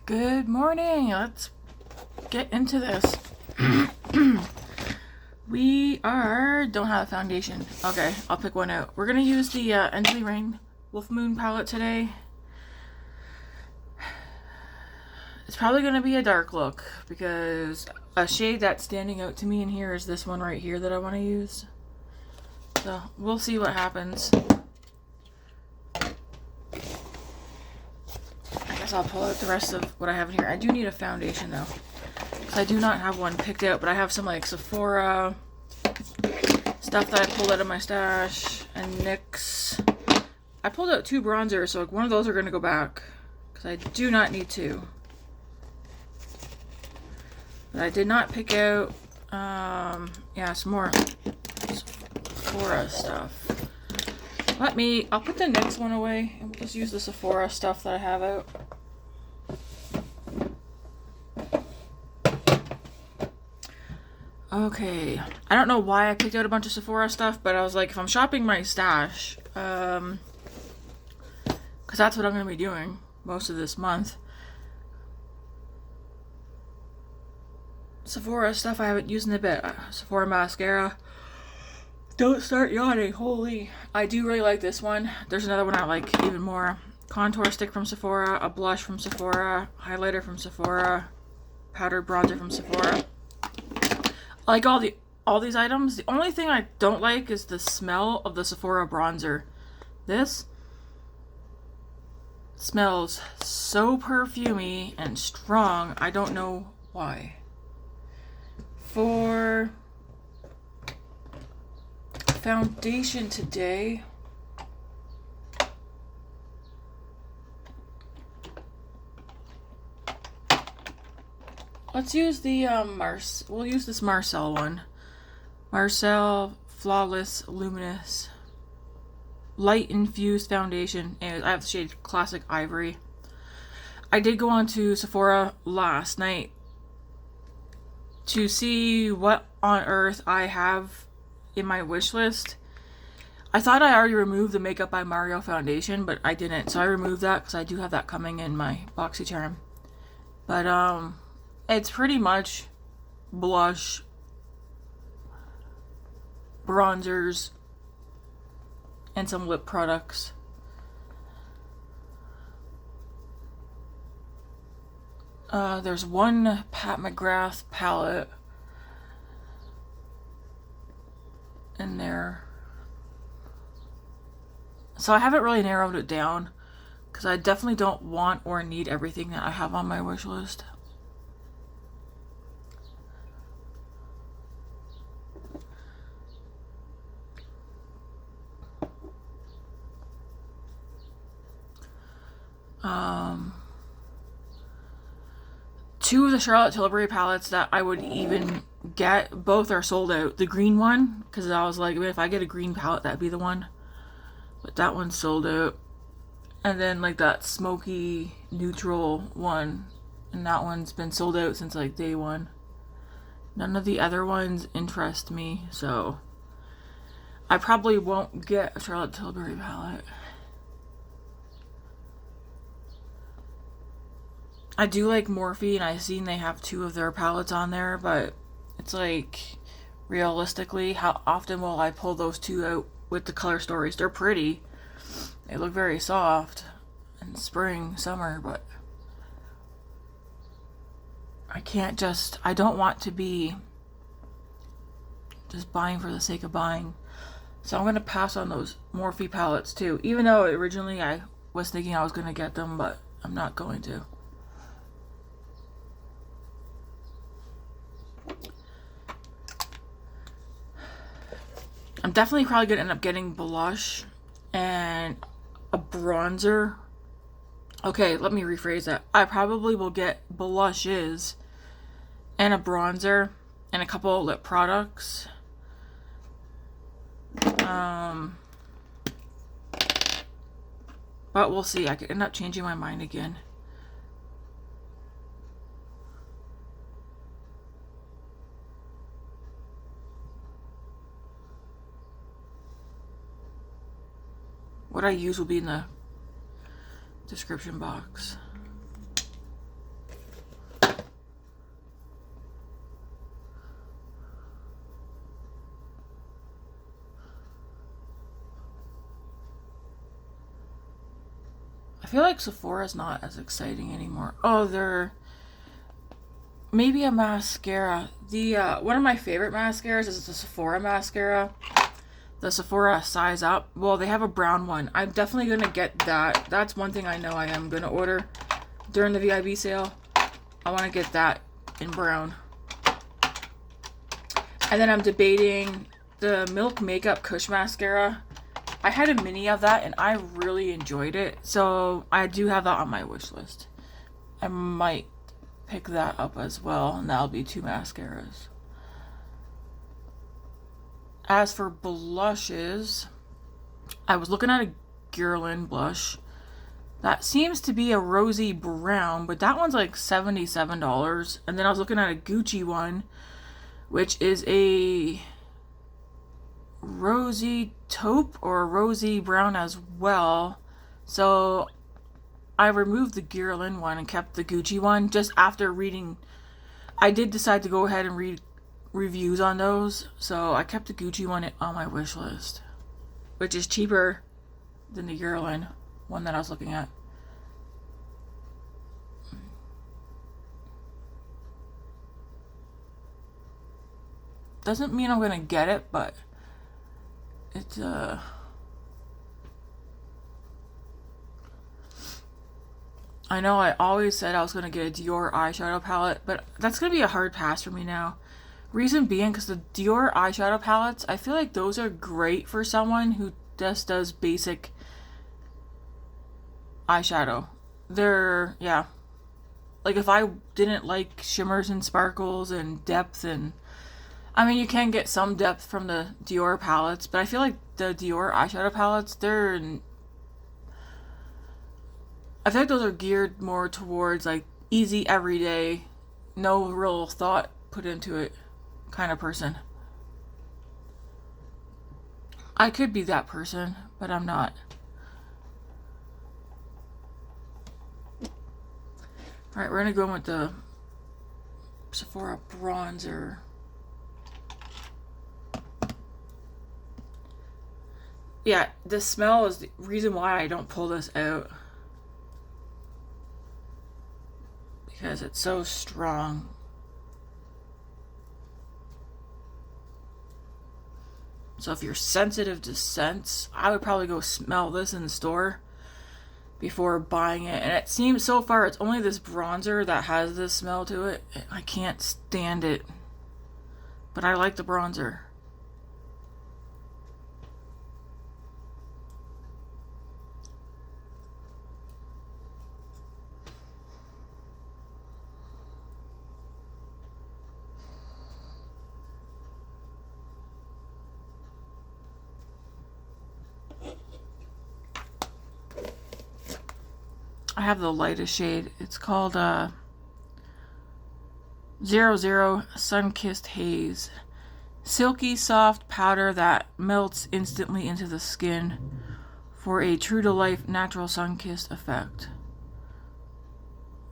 Good morning. Let's get into this. Don't have a foundation. Okay, I'll pick one out. We're gonna use the Ensleyreign Wolf Moon palette today. It's probably gonna be a dark look because a shade that's standing out to me in here is this one right here that I want to use. So we'll see what happens. I'll pull out the rest of what I have in here. I do need a foundation though, because I do not have one picked out, but I have some like Sephora stuff that I pulled out of my stash and NYX. I pulled out 2 bronzers, so one of those are going to go back because I do not need 2. But I did not pick out some more Sephora stuff. I'll put the NYX one away and we'll just use the Sephora stuff that I have out. Okay, I don't know why I picked out a bunch of Sephora stuff, but I was like, if I'm shopping my stash, because that's what I'm going to be doing most of this month. Sephora stuff I haven't used in a bit. Sephora mascara. Don't start yawning, holy. I do really like this one. There's another one I like even more. Contour stick from Sephora, a blush from Sephora, highlighter from Sephora, powdered bronzer from Sephora. I like all these items. The only thing I don't like is the smell of the Sephora bronzer. This smells so perfumey and strong. I don't know why. For foundation today, let's use the we'll use this Marcelle one. Marcelle Flawless Luminous Light Infused Foundation, and I have the shade Classic Ivory. I did go on to Sephora last night to see what on earth I have in my wish list. I thought I already removed the Makeup by Mario foundation, but I didn't, so I removed that because I do have that coming in my BoxyCharm. But it's pretty much blush, bronzers, and some lip products. There's one Pat McGrath palette in there. So I haven't really narrowed it down because I definitely don't want or need everything that I have on my wish list. Two of the Charlotte Tilbury palettes that I would even get, both are sold out. The green one, because I was like, if I get a green palette, that'd be the one. But that one's sold out. And then like that smoky neutral one, and that one's been sold out since like day one. None of the other ones interest me, so I probably won't get a Charlotte Tilbury palette. I do like Morphe, and I've seen they have 2 of their palettes on there, but it's like, realistically, how often will I pull those 2 out with the color stories? They're pretty. They look very soft in spring, summer, but I don't want to be just buying for the sake of buying. So I'm going to pass on those Morphe palettes too, even though originally I was thinking I was going to get them, but I'm not going to. I'm definitely probably going to end up getting blush and a bronzer. Okay, let me rephrase that. I probably will get blushes and a bronzer and a couple of lip products. But we'll see. I could end up changing my mind again. What I use will be in the description box. feel like Sephora's not as exciting anymore. Oh, they're maybe a mascara. The one of my favorite mascaras is the Sephora mascara. The Sephora Size Up. Well, they have a brown one. I'm definitely gonna get that. That's one thing I know I am gonna order during the VIB sale. I want to get that in brown. And then I'm debating the Milk Makeup Kush Mascara. I had a mini of that and I really enjoyed it. So I do have that on my wish list. I might pick that up as well, and that'll be 2 mascaras. As for blushes, I was looking at a Guerlain blush. That seems to be a rosy brown, but that one's like $77. And then I was looking at a Gucci one, which is a rosy taupe or a rosy brown as well. So I removed the Guerlain one and kept the Gucci one. Just after reading, I did decide to go ahead and read reviews on those, so I kept the Gucci one on my wish list, which is cheaper than the Guerlain one that I was looking at. Doesn't mean I'm gonna get it, but it's I know I always said I was gonna get a Dior eyeshadow palette, but that's gonna be a hard pass for me now. Reason being, because the Dior eyeshadow palettes, I feel like those are great for someone who just does basic eyeshadow. They're, yeah. Like if I didn't like shimmers and sparkles and depth, and I mean, you can get some depth from the Dior palettes, but I feel like the Dior eyeshadow palettes, I feel like those are geared more towards like easy everyday, no real thought put into it kind of person. I could be that person, but I'm not. Alright, we're gonna go in with the Sephora bronzer. Yeah, the smell is the reason why I don't pull this out. Because it's so strong. So if you're sensitive to scents, I would probably go smell this in the store before buying it. And it seems so far it's only this bronzer that has this smell to it. I can't stand it. But I like the bronzer. I have the lightest shade. It's called 00 Sun-Kissed Haze. Silky soft powder that melts instantly into the skin for a true-to-life natural sun-kissed effect.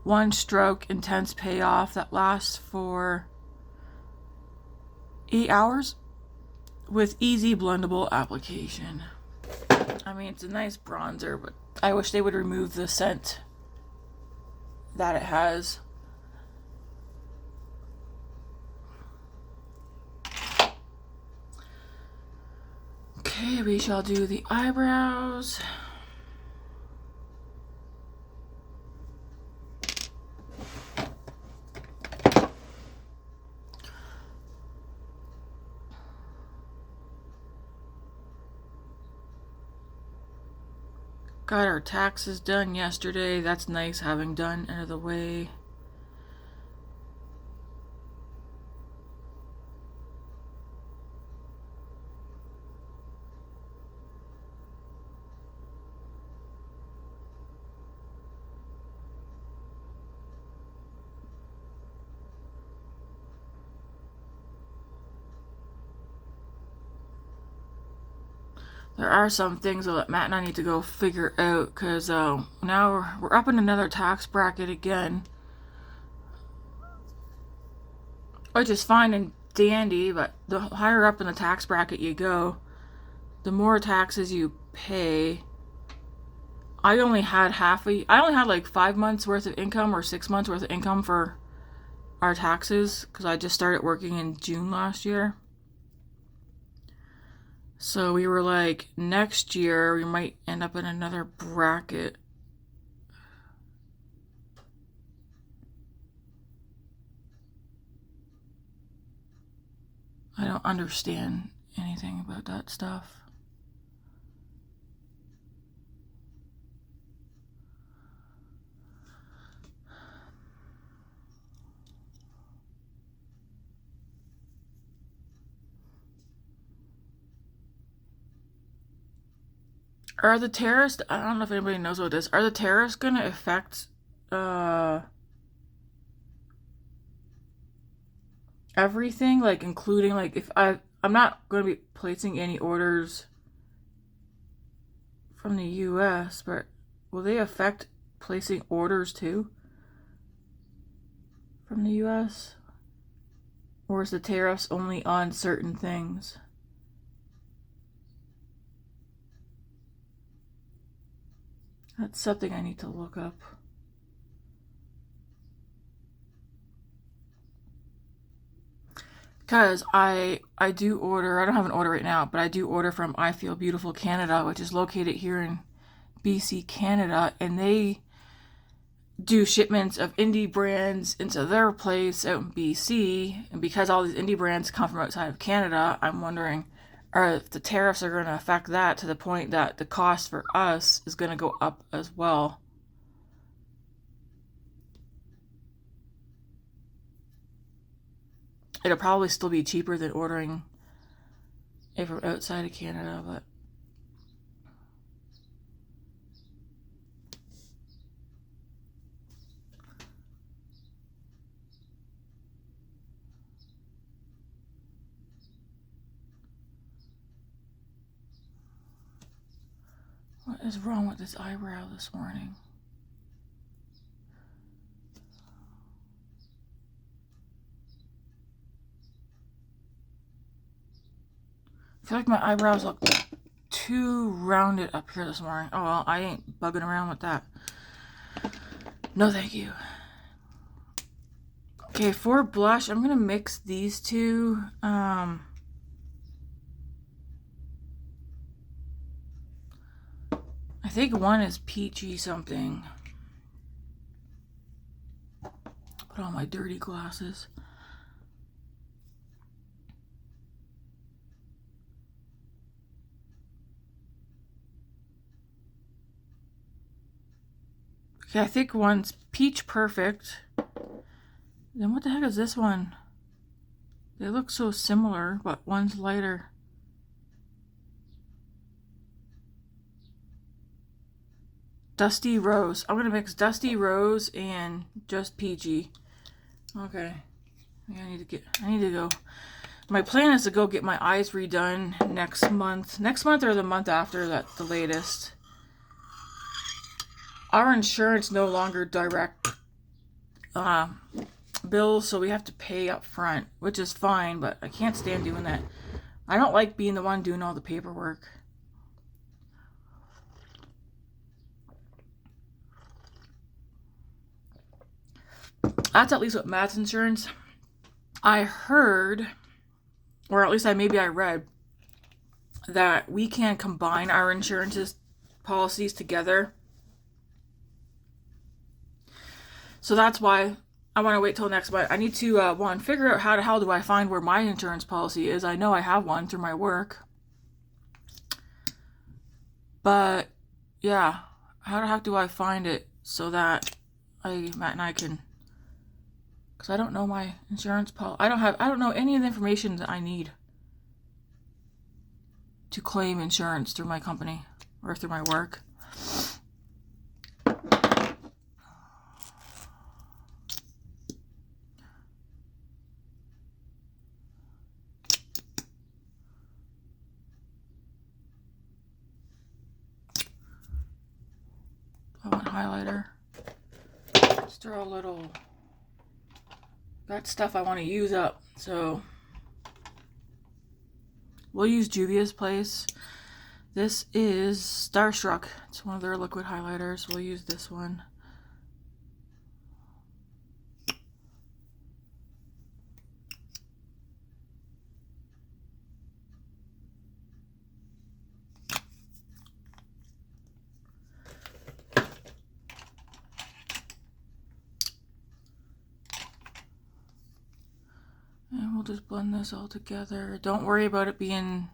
One stroke intense payoff that lasts for 8 hours with easy blendable application. I mean, it's a nice bronzer, but I wish they would remove the scent that it has. Okay, we shall do the eyebrows. Got our taxes done yesterday. That's nice having done out of the way. There are some things that Matt and I need to go figure out, because now we're up in another tax bracket again. Which is fine and dandy, but the higher up in the tax bracket you go, the more taxes you pay. I only had like 5 months worth of income or 6 months worth of income for our taxes because I just started working in June last year. So we were like, next year we might end up in another bracket. I don't understand anything about that stuff. Are the tariffs, I don't know if anybody knows what this, are the tariffs going to affect everything? Like including like if I'm not going to be placing any orders from the US, but will they affect placing orders too from the US? Or is the tariffs only on certain things? That's something I need to look up. Because I do order, I don't have an order right now, but I do order from I Feel Beautiful Canada, which is located here in BC, Canada, and they do shipments of indie brands into their place out in BC, and because all these indie brands come from outside of Canada, I'm wondering if the tariffs are going to affect that to the point that the cost for us is going to go up as well. It'll probably still be cheaper than ordering it from outside of Canada, but what is wrong with this eyebrow this morning? I feel like my eyebrows look too rounded up here this morning. Oh well, I ain't bugging around with that. No thank you. Okay, for blush, I'm gonna mix these two. I think one is peachy something. Put on my dirty glasses. Okay, I think one's Peach Perfect. Then what the heck is this one? They look so similar, but one's lighter. Dusty Rose. I'm gonna mix Dusty Rose and just Peachy. Okay. Yeah, I need to go. My plan is to go get my eyes redone next month. Next month or the month after, that's the latest. Our insurance no longer direct bills, so we have to pay up front, which is fine, but I can't stand doing that. I don't like being the one doing all the paperwork. That's at least what Matt's insurance. I heard, or at least maybe I read, that we can combine our insurances policies together. So that's why I want to wait till next month. I need to, one, figure out how the hell do I find where my insurance policy is. I know I have one through my work. But, yeah, how the heck do I find it so that Matt and I can, because I don't know my insurance policy. I don't know any of the information that I need to claim insurance through my company or through my work. I want highlighter. Just throw a little. Got stuff I want to use up, so we'll use Juvia's place. This is Starstruck. It's one of their liquid highlighters. We'll use this one. And we'll just blend this all together. Don't worry about it being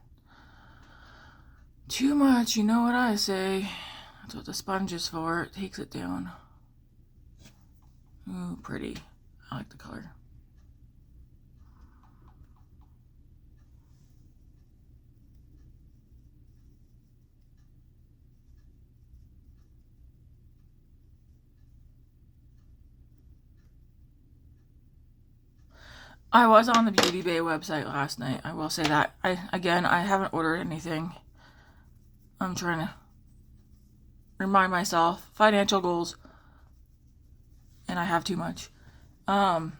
too much. You know what I say. That's what the sponge is for. It takes it down. Ooh, pretty. I like the color. I was on the Beauty Bay website last night. I will say that. I haven't ordered anything. I'm trying to remind myself. Financial goals. And I have too much. There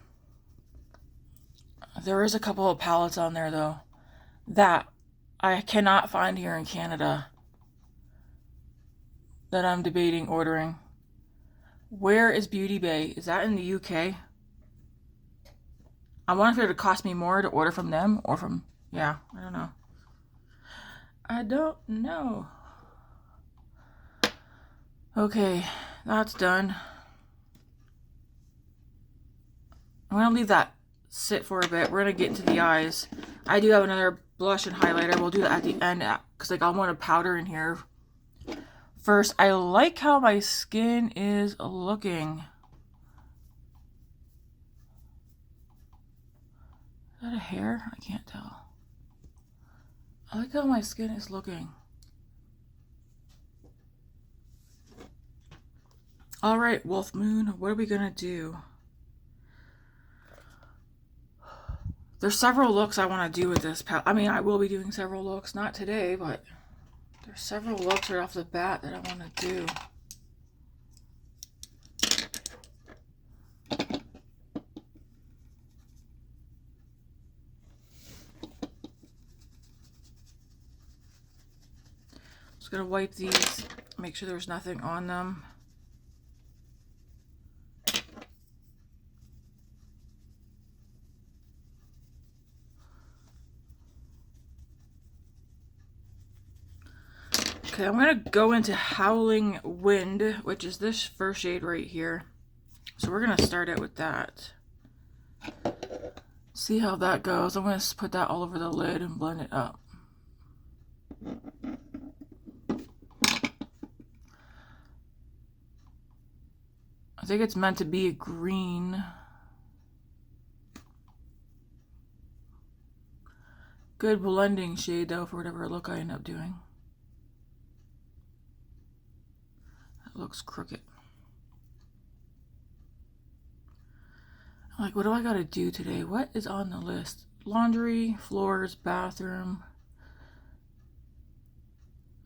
is a couple of palettes on there, though, that I cannot find here in Canada that I'm debating ordering. Where is Beauty Bay? Is that in the UK? I wonder if it would cost me more to order from them or from, yeah, I don't know. I don't know. Okay, that's done. I'm going to leave that sit for a bit. We're going to get into the eyes. I do have another blush and highlighter. We'll do that at the end because like I want a powder in here. First, I like how my skin is looking. Is that a hair? I can't tell. I like how my skin is looking. All right, Wolf Moon, what are we gonna do? There's several looks I want to do with this palette. I mean, I will be doing several looks, not today, but there's several looks right off the bat that I want to do. Just gonna wipe these, make sure there's nothing on them. Okay, I'm gonna go into Howling Wind, which is this first shade right here. So we're gonna start out with that. See how that goes. I'm gonna put that all over the lid and blend it up. I think it's meant to be a green. Good blending shade though for whatever look I end up doing. That looks crooked. Like, what do I gotta do today? What is on the list? Laundry, floors, bathroom.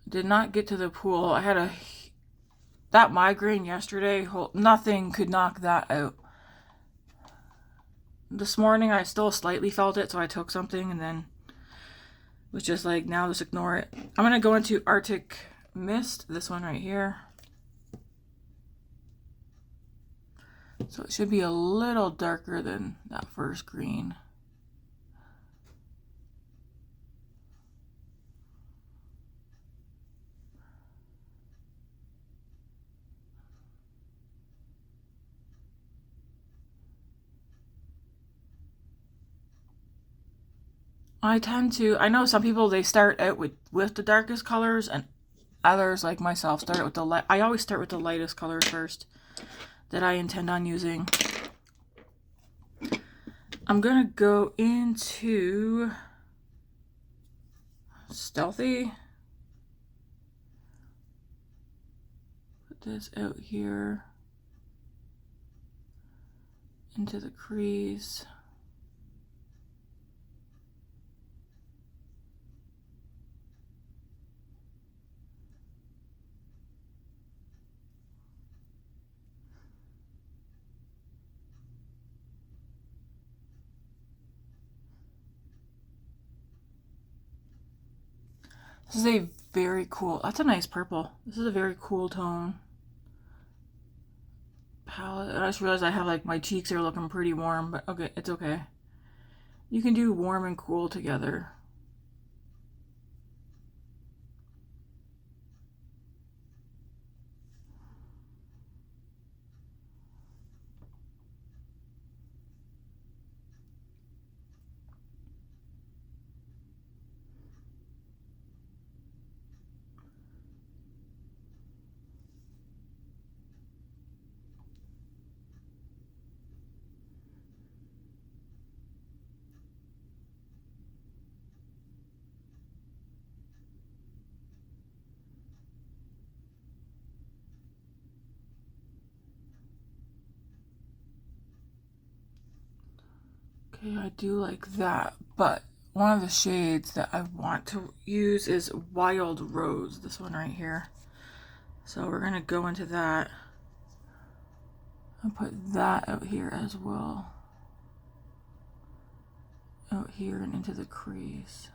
Did not get to the pool. I had that migraine yesterday. Nothing could knock that out. This morning I still slightly felt it, so I took something and then was just like, now just ignore it. I'm gonna go into Arctic Mist, this one right here. So it should be a little darker than that first green. I know some people, they start out with the darkest colors, and others, like myself, start out with the light. I always start with the lightest colors first that I intend on using. I'm gonna go into Stealthy. Put this out here into the crease. This is a very cool. That's a nice purple. This is a very cool tone palette. I just realized I have like my cheeks are looking pretty warm, but okay, it's okay. You can do warm and cool together. Okay, I do like that, but one of the shades that I want to use is Wild Rose, this one right here. So we're gonna go into that and put that out here as well. Out here and into the crease.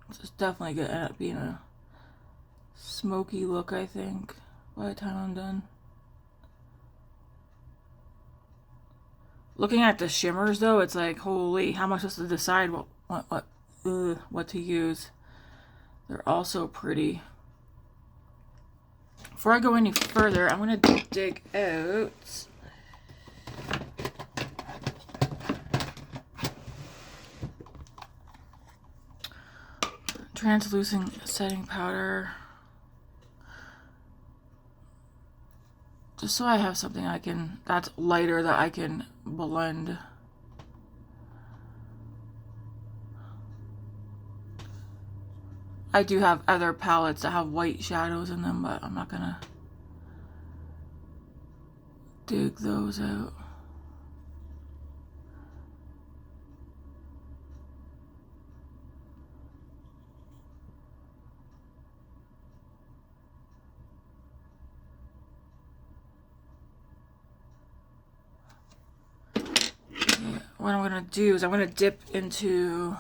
This is definitely gonna end up being a smoky look, I think, by the time I'm done. Looking at the shimmers though, it's like, holy, how am I supposed to decide what to use? They're all so pretty. Before I go any further, I'm gonna dig out translucent setting powder, just so I have something that's lighter that I can blend. I do have other palettes that have white shadows in them, but I'm not gonna dig those out. What I'm gonna do is I'm gonna dip into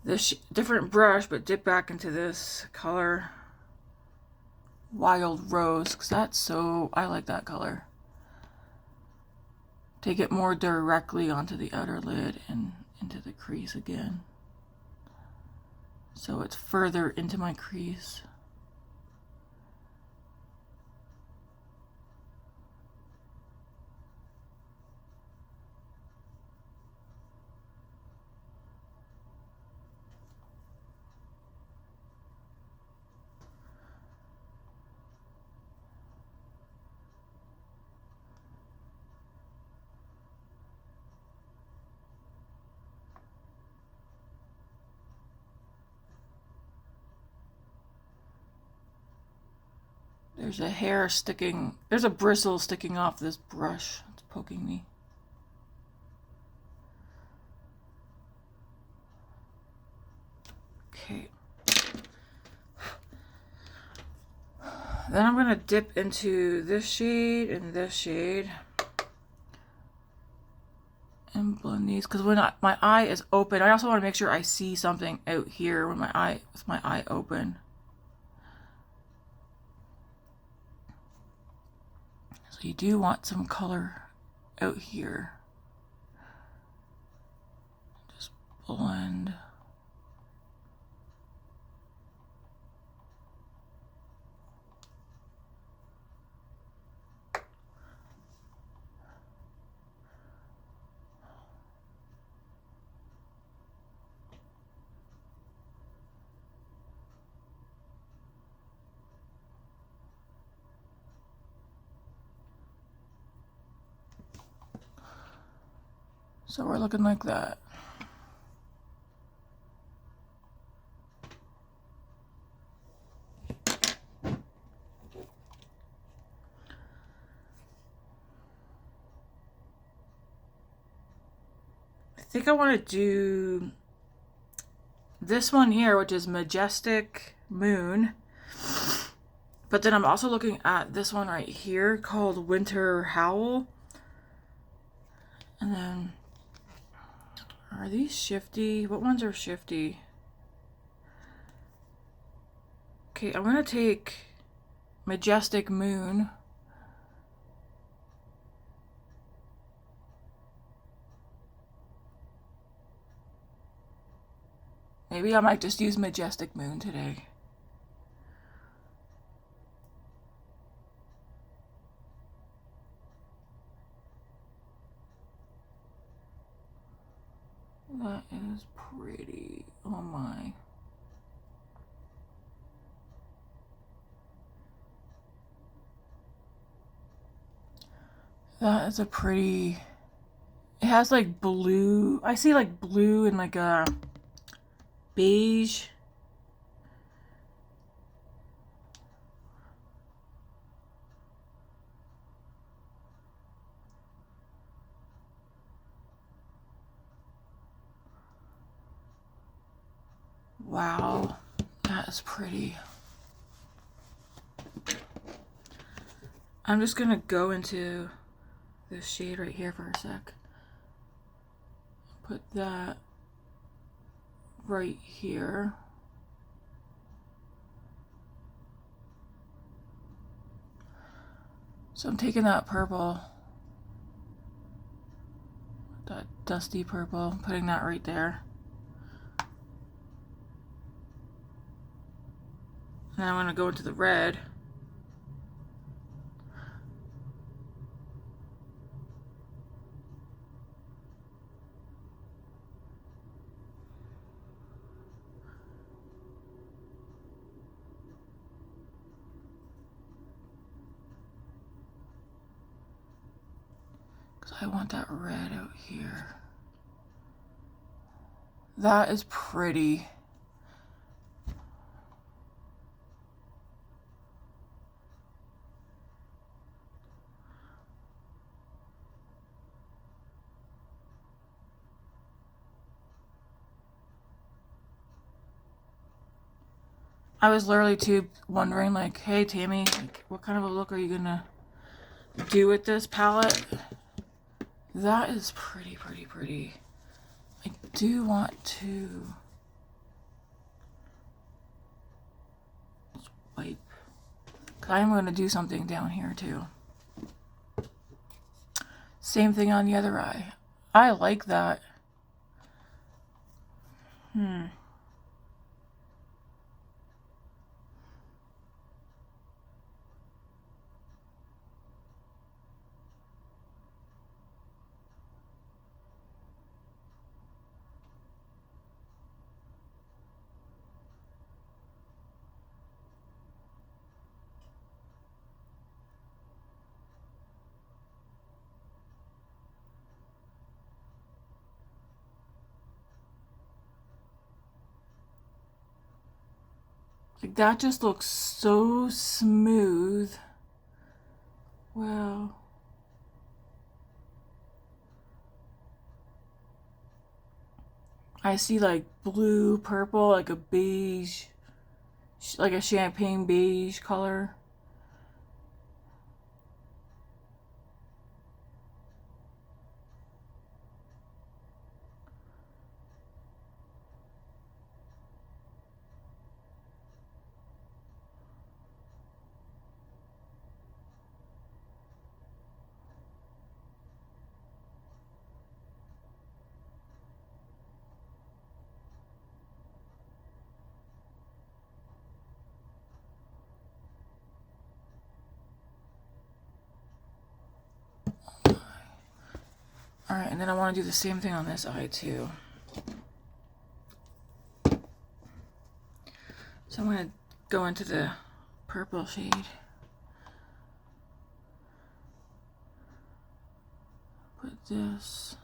this different brush, but dip back into this color, Wild Rose, because that's so, I like that color. Take it more directly onto the outer lid and into the crease again. So it's further into my crease. There's a hair sticking, there's a bristle sticking off this brush. It's poking me. Okay. Then I'm going to dip into this shade and this shade and blend these, because when my eye is open, I also want to make sure I see something out here when with my eye open. So you do want some color out here. Just blend. So we're looking like that. I think I want to do this one here, which is Majestic Moon. But then I'm also looking at this one right here called Winter Howl. And then, are these shifty? What ones are shifty? Okay, I'm going to take Majestic Moon. Maybe I might just use Majestic Moon today. That is pretty. Oh my. That is a pretty. It has like blue. I see like blue and like a beige. Wow, that is pretty. I'm just gonna go into this shade right here for a sec. Put that right here. So I'm taking that purple, that dusty purple, putting that right there. And I'm going to go into the red. Because I want that red out here. That is pretty. I was literally too wondering, like, hey Tammy, like, what kind of a look are you gonna do with this palette? That is pretty. I do want to wipe. I'm gonna do something down here too. Same thing on the other eye. I like that. Like, that just looks so smooth. Wow. I see like blue, purple, like a beige, like a champagne beige color. Alright, and then I want to do the same thing on this eye too. So I'm going to go into the purple shade. Put this.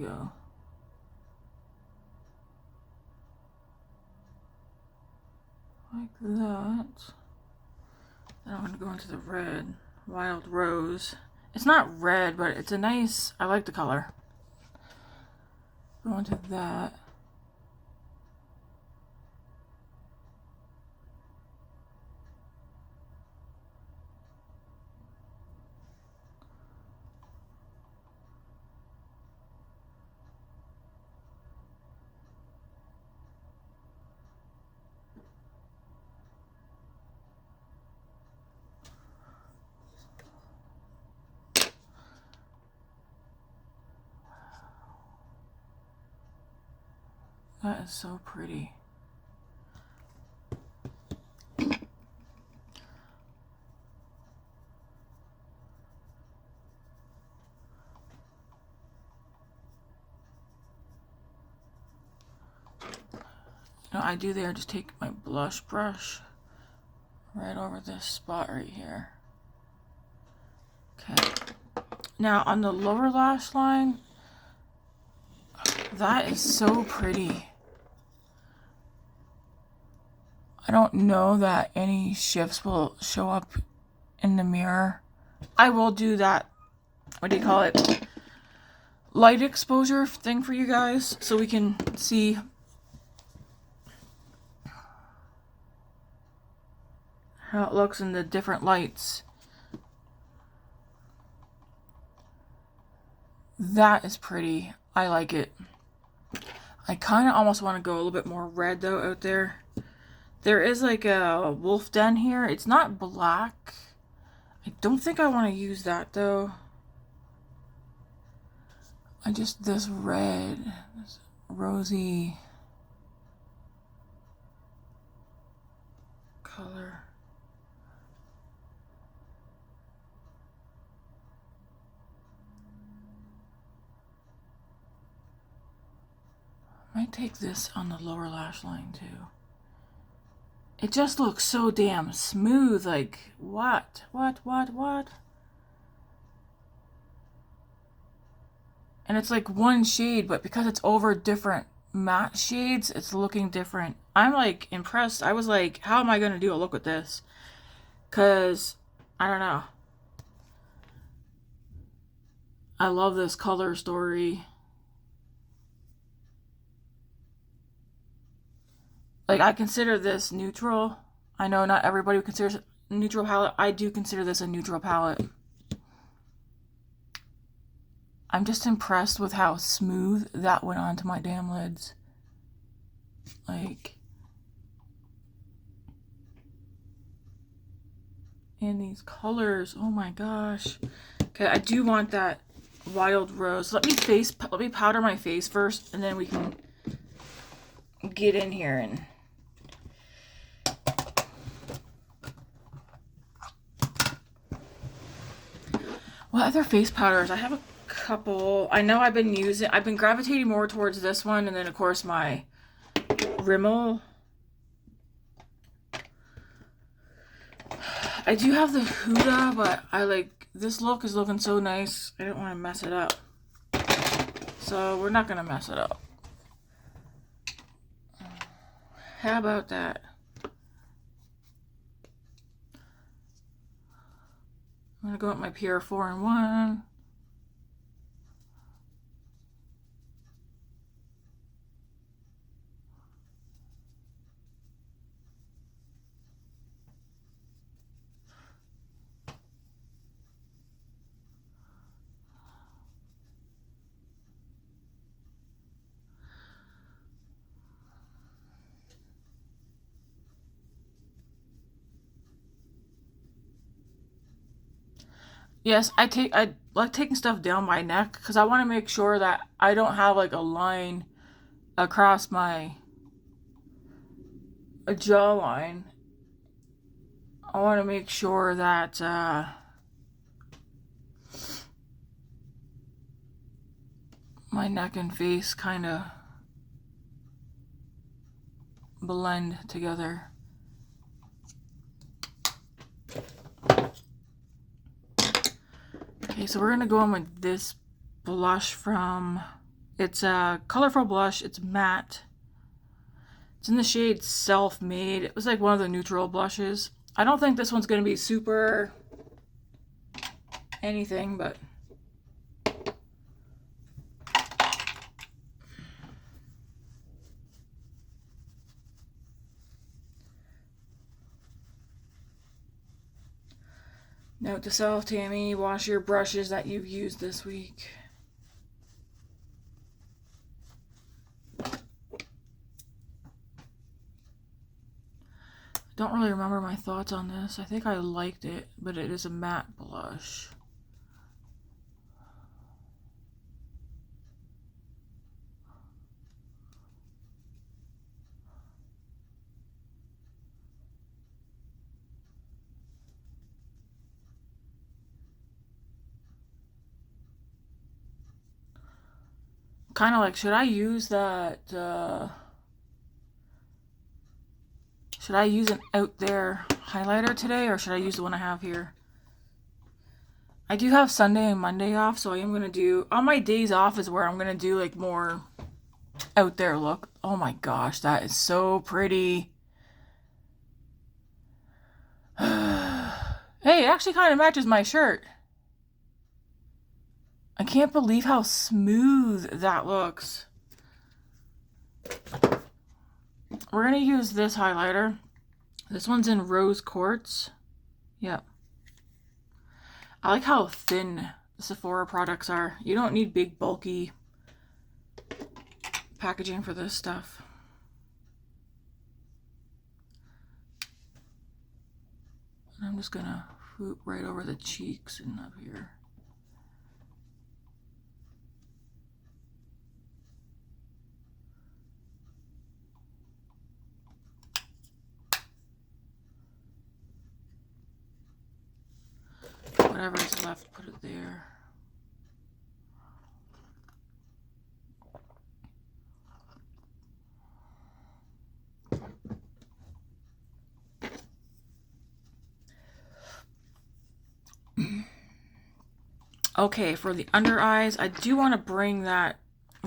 go. Like that. Then I'm going to go into the red. Wild Rose. It's not red, but it's a nice... I like the color. Go into that. That is so pretty. What I do there, just take my blush brush right over this spot right here. Okay. Now on the lower lash line, that is so pretty. I don't know that any shifts will show up in the mirror. I will do that, what do you call it, light exposure thing for you guys so we can see how it looks in the different lights. That is pretty. I like it. I kind of almost want to go a little bit more red though out there. There is like a wolf den here. It's not black. I don't think I want to use that though. This red, this rosy color. Might take this on the lower lash line too. It just looks so damn smooth, like, what? And it's like one shade, but because it's over different matte shades, it's looking different. I'm like impressed. I was like, how am I going to do a look with this? Because, I don't know. I love this color story. Like, I consider this neutral. I know not everybody considers it a neutral palette. I do consider this a neutral palette. I'm just impressed with how smooth that went onto my damn lids. Like, and these colors, oh my gosh. Okay, I do want that Wild Rose. Let me powder my face first, and then we can get in here and what other face powders? I have a couple. I know I've been gravitating more towards this one, and then of course my Rimmel. I do have the Huda, but I like, this look is looking so nice. I don't want to mess it up. So we're not going to mess it up. How about that? I'm going to go with my Pure 4-in-1. Yes, I like taking stuff down my neck because I want to make sure that I don't have like a line across my jawline. I want to make sure that my neck and face kind of blend together. Okay, so we're going to go in with this blush from It's a colorful blush. It's matte. It's in the shade Self-Made. It was like one of the neutral blushes. I don't think this one's going to be super anything, but note to self, Tammy, wash your brushes that you've used this week. Don't really remember my thoughts on this. I think I liked it, but it is a matte blush. Kind of like, should I use that, should I use an Out There highlighter today, or should I use the one I have here? I do have Sunday and Monday off, so I am going to do, on my days off is where I'm going to do like more Out There look. Oh my gosh, that is so pretty. Hey, it actually kind of matches my shirt. I can't believe how smooth that looks. We're going to use this highlighter. This one's in Rose Quartz. Yep. I like how thin the Sephora products are. You don't need big, bulky packaging for this stuff. And I'm just going to swoop right over the cheeks and up here. Whatever is left, put it there. Okay, for the under eyes, I do want to bring that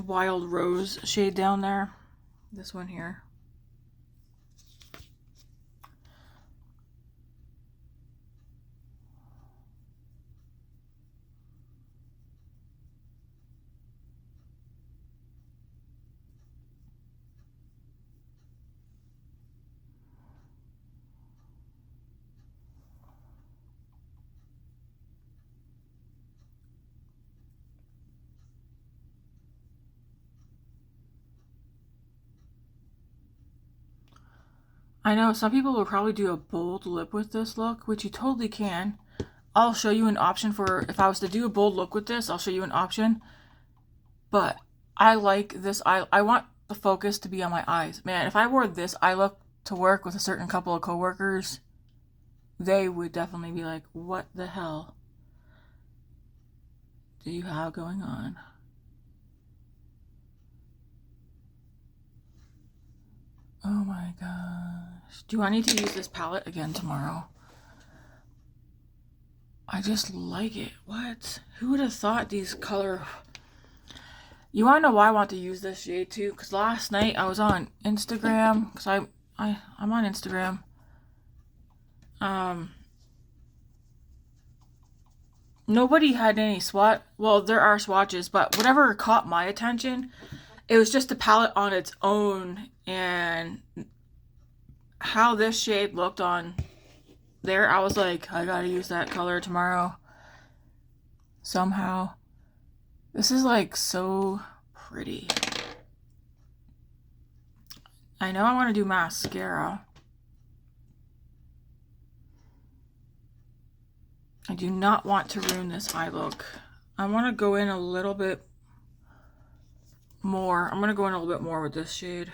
Wild Rose shade down there. This one here. I know some people will probably do a bold lip with this look, which you totally can. I'll show you an option for, if I was to do a bold look with this, I'll show you an option. But I like this eye. I want the focus to be on my eyes. Man, if I wore this eye look to work with a certain couple of coworkers, they would definitely be like, what the hell do you have going on? Oh my gosh. Do I need to use this palette again tomorrow? I just like it. What? Who would have thought these color... You want to know why I want to use this shade too? Because last night I was on Instagram. Because I'm on Instagram. Nobody had any swatch. Well, there are swatches, but whatever caught my attention, it was just a palette on its own, and how this shade looked on there, I was like, I gotta use that color tomorrow somehow. This is like so pretty. I know I want to do mascara. I do not want to ruin this eye look. I want to go in a little bit more. I'm going to go in a little bit more with this shade.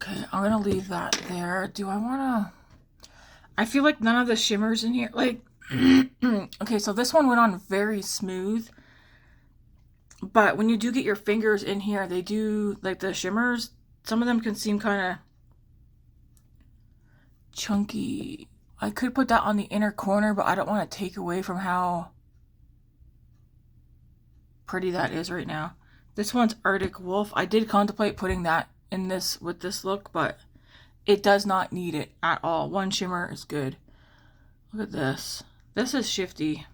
Okay, I'm gonna leave that there. Do I wanna... I feel like none of the shimmers in here, like... Okay, so this one went on very smooth. But when you do get your fingers in here, they do, like the shimmers, some of them can seem kind of chunky. I could put that on the inner corner, but I don't want to take away from how pretty that is right now. This one's Arctic Wolf. I did contemplate putting that in this with this look, but it does not need it at all. One shimmer is good. Look at this. This is shifty.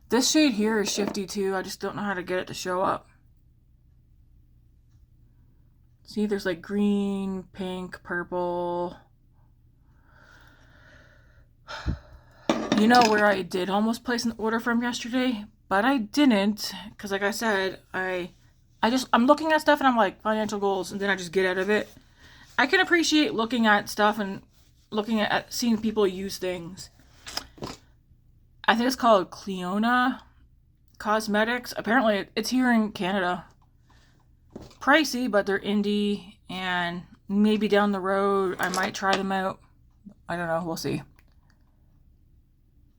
This shade here is shifty too. I just don't know how to get it to show up. See, there's like green, pink, purple. You know where I did almost place an order from yesterday, but I didn't, because like I said, I'm looking at stuff and I'm like, financial goals, and then I just get out of it. I can appreciate looking at stuff and looking at seeing people use things. I think it's called Cleona Cosmetics. Apparently it's here in Canada. Pricey, but they're indie, and maybe down the road I might try them out. I don't know, we'll see.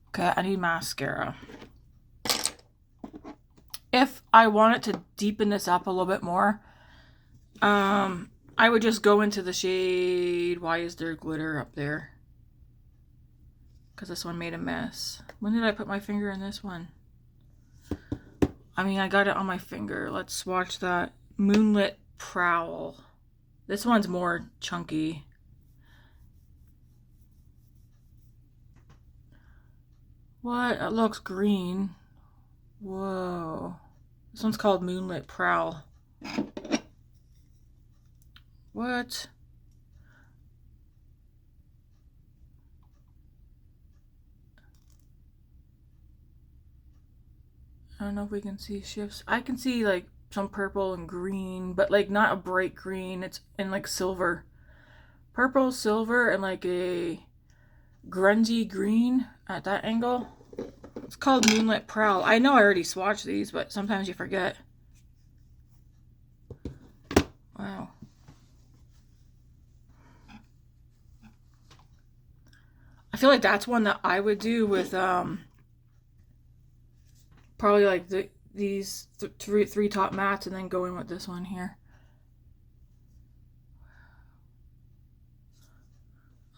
Okay, I need mascara. If I wanted to deepen this up a little bit more, I would just go into the shade, why is there glitter up there? Because this one made a mess. When did I put my finger in this one? I mean, I got it on my finger. Let's swatch that. Moonlit Prowl. This one's more chunky. What? It looks green. Whoa. This one's called Moonlit Prowl. What? I don't know if we can see shifts. I can see like some purple and green, but like not a bright green. It's in like silver. Purple, silver, and like a grungy green at that angle. It's called Moonlit Prowl. I know I already swatched these, but sometimes you forget. Wow. I feel like that's one that I would do with probably like these three top mattes, and then go in with this one here.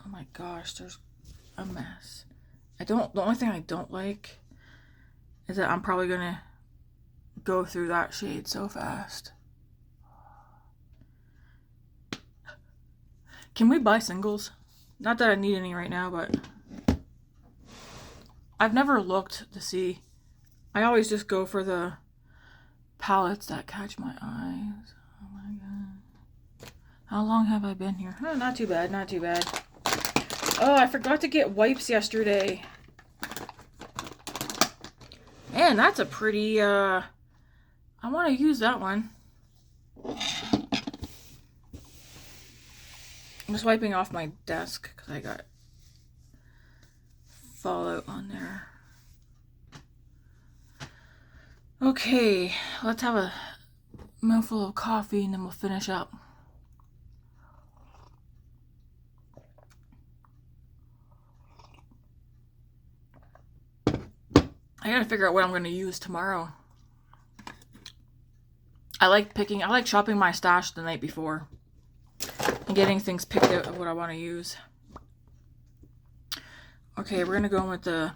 Oh my gosh, there's a mess. The only thing I don't like is that I'm probably gonna go through that shade so fast. Can we buy singles? Not that I need any right now, but I've never looked to see. I always just go for the palettes that catch my eyes. Oh my god. How long have I been here? Oh, not too bad, not too bad. Oh, I forgot to get wipes yesterday. Man, that's a pretty, I want to use that one. I'm just wiping off my desk because I got fallout on there. Okay, let's have a mouthful of coffee and then we'll finish up. I gotta figure out what I'm gonna use tomorrow. I like shopping my stash the night before and getting things picked out of what I want to use. Okay, we're gonna go in with the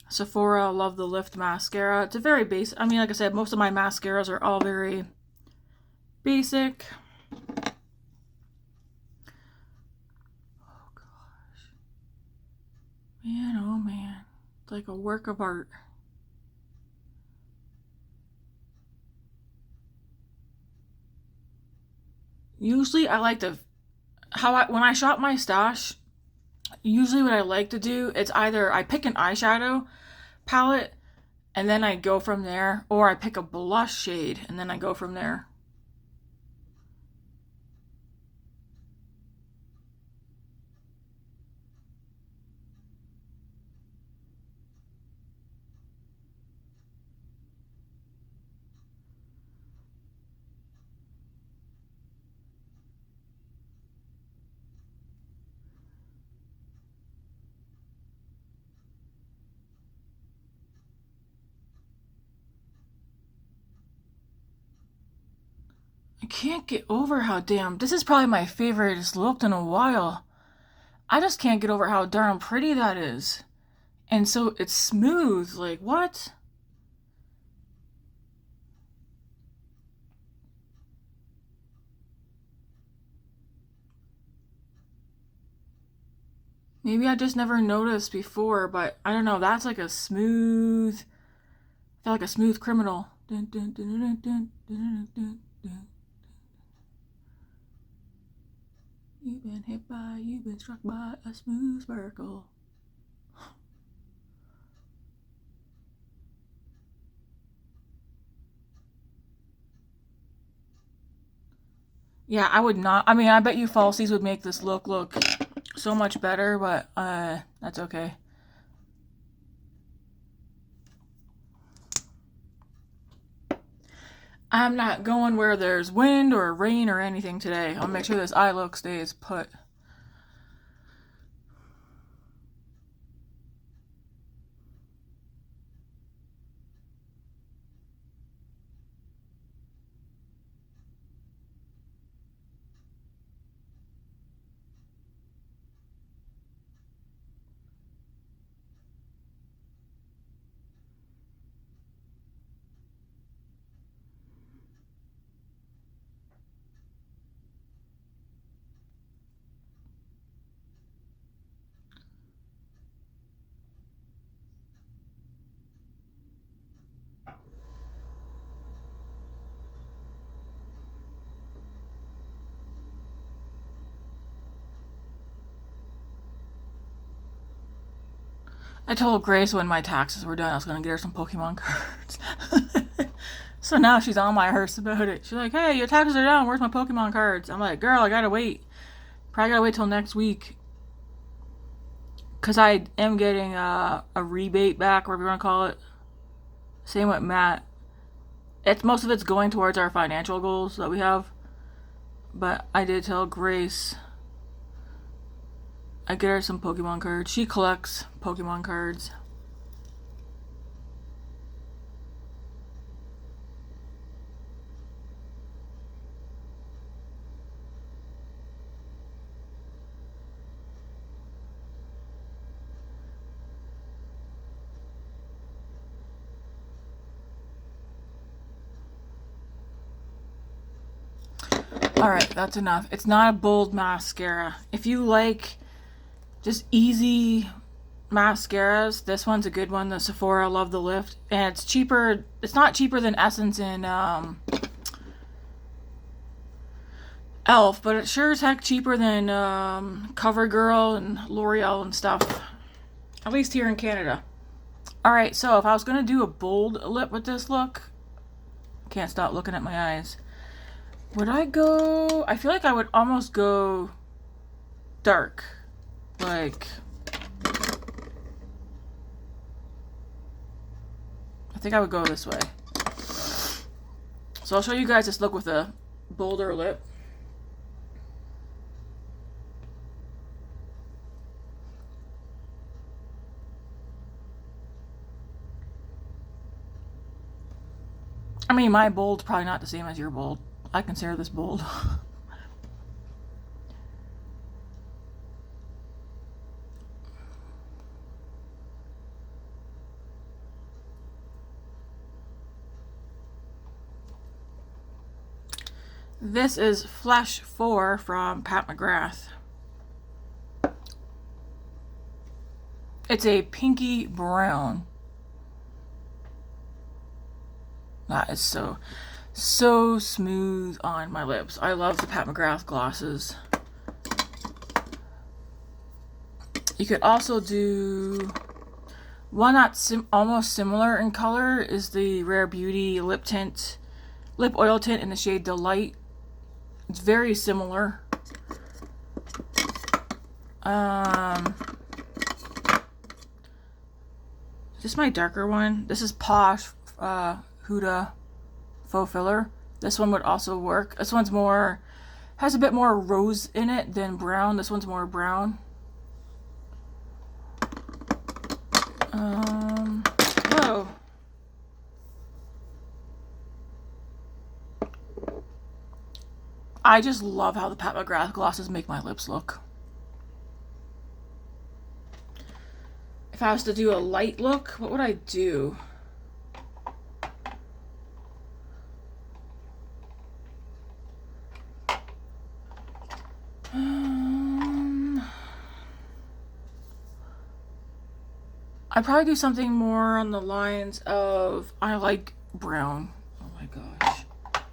Sephora Love the Lift mascara. It's a very basic, I mean, like I said, most of my mascaras are all very basic. Oh gosh. Man, oh man. It's like a work of art. Usually I like to, when I shop my stash, usually what I like to do, it's either I pick an eyeshadow palette and then I go from there, or I pick a blush shade and then I go from there. can't get over how damn... This is probably my favorite look in a while. I just can't get over how darn pretty that is. And so it's smooth. Like, what? Maybe I just never noticed before, but I don't know. That's like a smooth... I feel like a smooth criminal. Dun, dun, dun, dun, dun, dun, dun, dun. You've been struck by a smooth sparkle. Yeah, I would not. I mean, I bet you falsies would make this look so much better, but that's okay. I'm not going where there's wind or rain or anything today. I'll make sure this eye look stays put. I told Grace when my taxes were done I was going to get her some Pokemon cards. So now she's on my hearse about it. She's like, hey, your taxes are done. Where's my Pokemon cards? I'm like, girl, I gotta wait. Probably gotta wait till next week. Because I am getting a rebate back, whatever you want to call it. Same with Matt. Most of it's going towards our financial goals that we have. But I did tell Grace I get her some Pokemon cards. She collects Pokemon cards. Alright, that's enough. It's not a bold mascara. If you like just easy mascaras, this one's a good one. The Sephora Love the Lift. And it's cheaper. It's not cheaper than Essence and Elf, but it's sure as heck cheaper than CoverGirl and L'Oreal and stuff. At least here in Canada. Alright, so if I was going to do a bold lip with this look, can't stop looking at my eyes. Would I go... I feel like I would almost go dark. Like... I think I would go this way. So I'll show you guys this look with a bolder lip. I mean, my bold's probably not the same as your bold. I consider this bold. This is Flesh 4 from Pat McGrath. It's a pinky brown. That is so smooth on my lips. I love the Pat McGrath glosses. You could also do one that's almost similar in color is the Rare Beauty lip oil tint in the shade Delight. It's very similar. Is this my darker one? This is Posh Huda Faux Filler. This one would also work. This one's has a bit more rose in it than brown. This one's more brown. Whoa. I just love how the Pat McGrath glosses make my lips look. If I was to do a light look, what would I do? I'd probably do something more on the lines of, I like brown. Oh my gosh.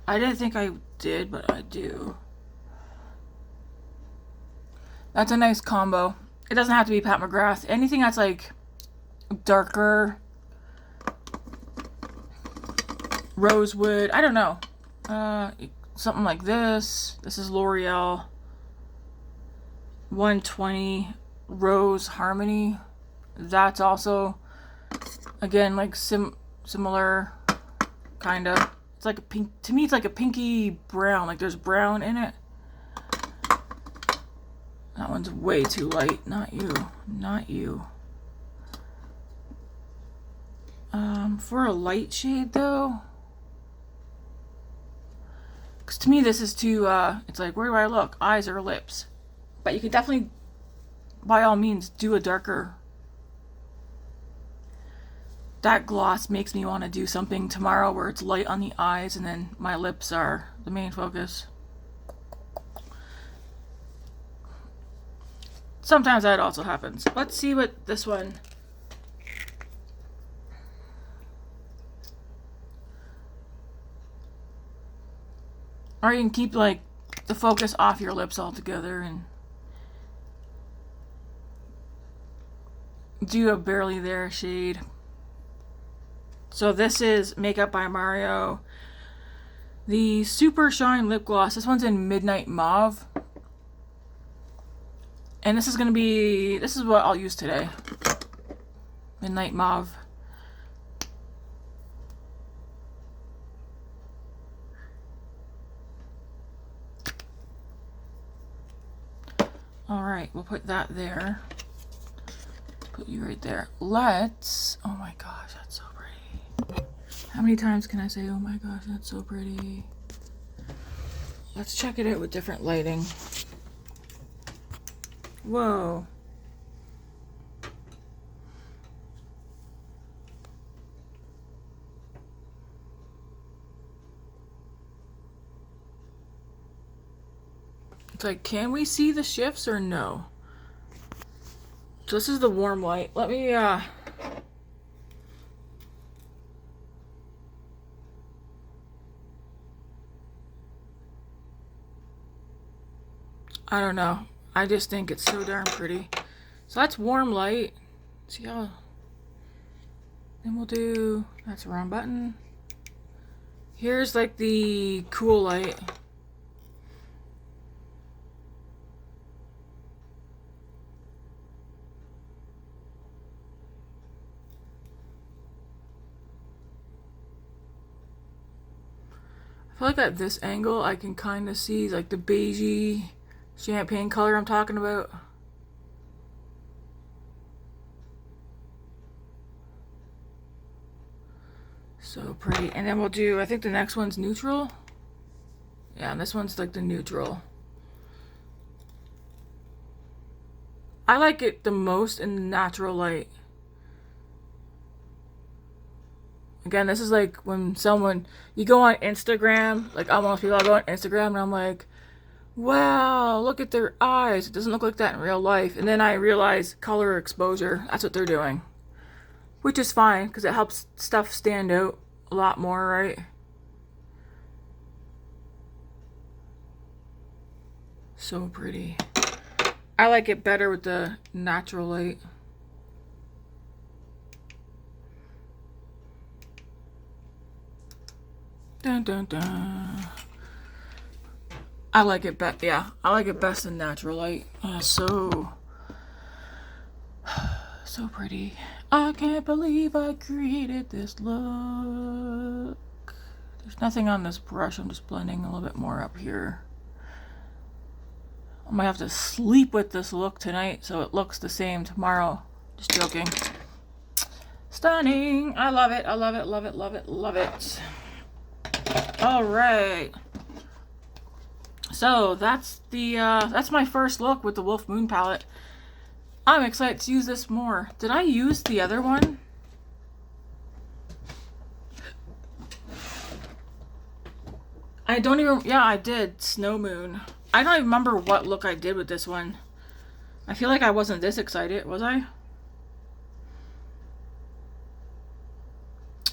I didn't think I did, but I do. That's a nice combo. It doesn't have to be Pat McGrath. Anything that's like darker, rosewood, I don't know. Something like this. This is L'Oreal 120 Rose Harmony. That's also, again, like similar, kind of. It's like a pink, to me it's like a pinky brown, like there's brown in it. That one's way too light, not you, not you. For a light shade though, because to me this is too, it's like, where do I look? Eyes or lips? But you could definitely, by all means, do a darker. That gloss makes me want to do something tomorrow where it's light on the eyes and then my lips are the main focus. Sometimes that also happens. Let's see what this one. Or you can keep like the focus off your lips altogether and do a barely there shade. So this is Makeup by Mario, the Supershine lip gloss. This one's in Midnight Mauve. And this is going to be, this is what I'll use today. Midnight Mauve. Alright, we'll put that there. Put you right there. Let's, oh my gosh, that's so pretty. How many times can I say, oh my gosh, that's so pretty? Let's check it out with different lighting. Whoa. It's like, can we see the shifts or no? So this is the warm light. Let me, I don't know. I just think it's so darn pretty. So that's warm light. See how... Then we'll do... That's the wrong button. Here's like the cool light. I feel like at this angle I can kind of see like the beigey champagne color I'm talking about. So pretty. And then we'll do, I think the next one's neutral. Yeah, and this one's like the neutral. I like it the most in the natural light. Again, this is like when someone, you go on Instagram, like almost people, I go on Instagram and I'm like, wow, look at their eyes. It doesn't look like that in real life. And then I realize color exposure, that's what they're doing. Which is fine, because it helps stuff stand out a lot more, right? So pretty. I like it better with the natural light. Dun, dun, dun. I like it best, yeah. I like it best in natural light. So pretty. I can't believe I created this look. There's nothing on this brush. I'm just blending a little bit more up here. I might have to sleep with this look tonight so it looks the same tomorrow. Just joking. Stunning. I love it. I love it. Love it. Love it. Love it. All right. So that's that's my first look with the Wolf Moon palette. I'm excited to use this more. Did I use the other one? I don't even, yeah, I did. Snow Moon. I don't even remember what look I did with this one. I feel like I wasn't this excited, was I?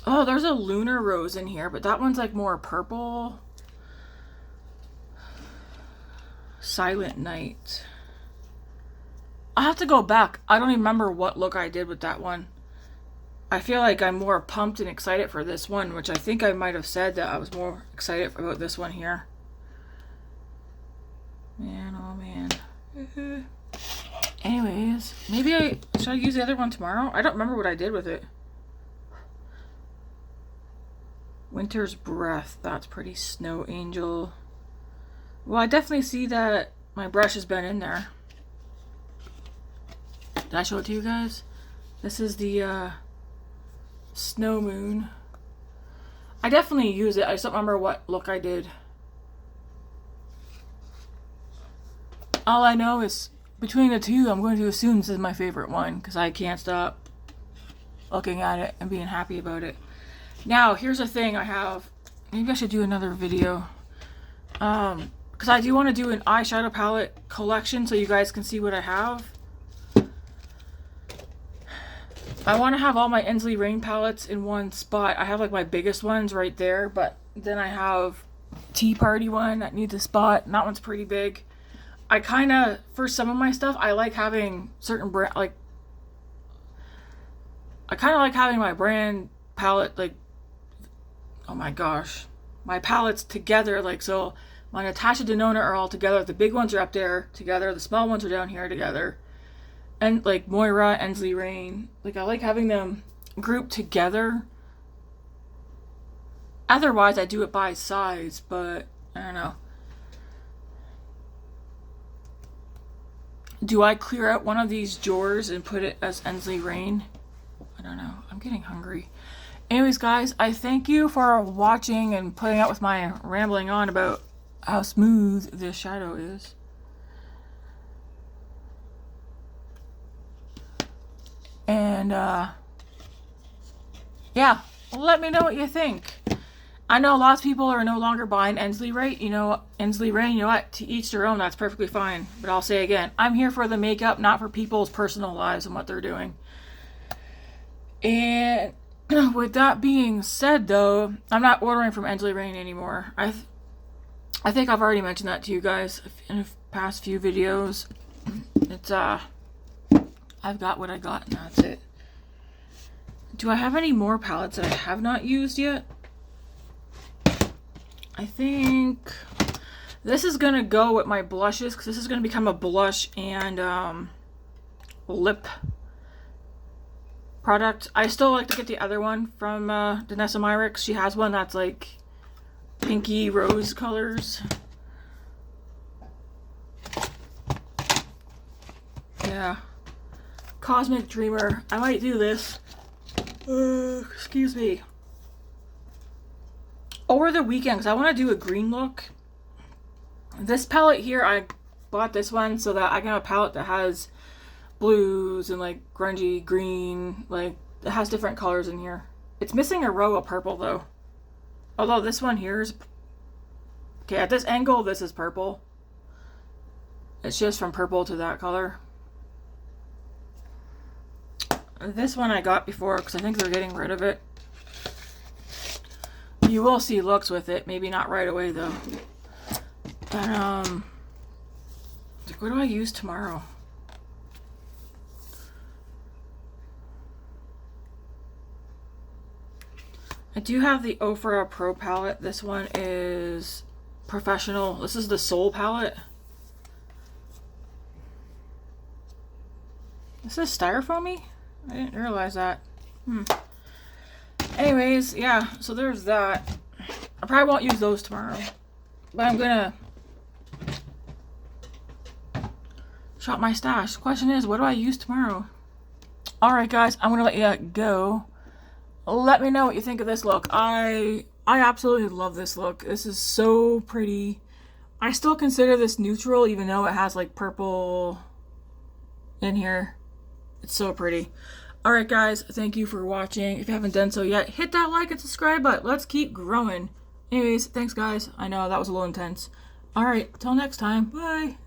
Oh, there's a Lunar Rose in here, but that one's like more purple. Silent Night. I have to go back. I don't even remember what look I did with that one. I feel like I'm more pumped and excited for this one, which I think I might have said that I was more excited about this one here. Man, oh man. Anyways, maybe should I use the other one tomorrow? I don't remember what I did with it. Winter's Breath. That's pretty. Snow Angel. Well, I definitely see that my brush has been in there. Did I show it to you guys? This is the Snow Moon. I definitely use it. I just don't remember what look I did. All I know is between the two, I'm going to assume this is my favorite one because I can't stop looking at it and being happy about it. Now, here's a thing I have. Maybe I should do another video. Because I do want to do an eyeshadow palette collection so you guys can see what I have. I want to have all my Ensleyreign palettes in one spot. I have like my biggest ones right there, but then I have Tea Party one that needs a spot, and that one's pretty big. I kind of, for some of my stuff, I like having certain brand, like, I kind of like having my brand palette, like, oh my gosh, my palettes together, like, so my Natasha Denona are all together, the big ones are up there together, the small ones are down here together. And like Moira, Ensleyreign, like I like having them grouped together. Otherwise, I do it by size, but I don't know. Do I clear out one of these drawers and put it as Ensleyreign? I don't know. I'm getting hungry. Anyways, guys, I thank you for watching and putting up with my rambling on about how smooth this shadow is. And, yeah, let me know what you think. I know lots of people are no longer buying Ensleyreign. You know, Ensleyreign, you know what? To each their own, that's perfectly fine. But I'll say again, I'm here for the makeup, not for people's personal lives and what they're doing. And with that being said, though, I'm not ordering from Ensleyreign anymore. I think I've already mentioned that to you guys in the past few videos. It's, I've got what I got, and that's it. Do I have any more palettes that I have not used yet? I think this is going to go with my blushes, because this is going to become a blush and lip product. I still like to get the other one from Danessa Myricks. She has one that's like pinky rose colors. Yeah. Cosmic Dreamer. I might do this. Excuse me. Over the weekend, because I want to do a green look. This palette here, I bought this one so that I can have a palette that has blues and like grungy green. Like, it has different colors in here. It's missing a row of purple though. Although this one here is... Okay, at this angle, this is purple. It's just from purple to that color. This one I got before because I think they're getting rid of it. You will see looks with it. Maybe not right away though. But what do I use tomorrow? I do have the Ofra Pro palette. This one is Professional. This is the Soul palette. This is styrofoamy? I didn't realize that. Anyways, yeah, so there's that. I probably won't use those tomorrow. But I'm gonna shop my stash. The question is, what do I use tomorrow? Alright guys, I'm gonna let you go. Let me know what you think of this look. I absolutely love this look. This is so pretty. I still consider this neutral, even though it has like purple in here. It's so pretty. Alright guys, thank you for watching. If you haven't done so yet, hit that like and subscribe button. Let's keep growing. Anyways, thanks guys. I know that was a little intense. Alright, till next time. Bye.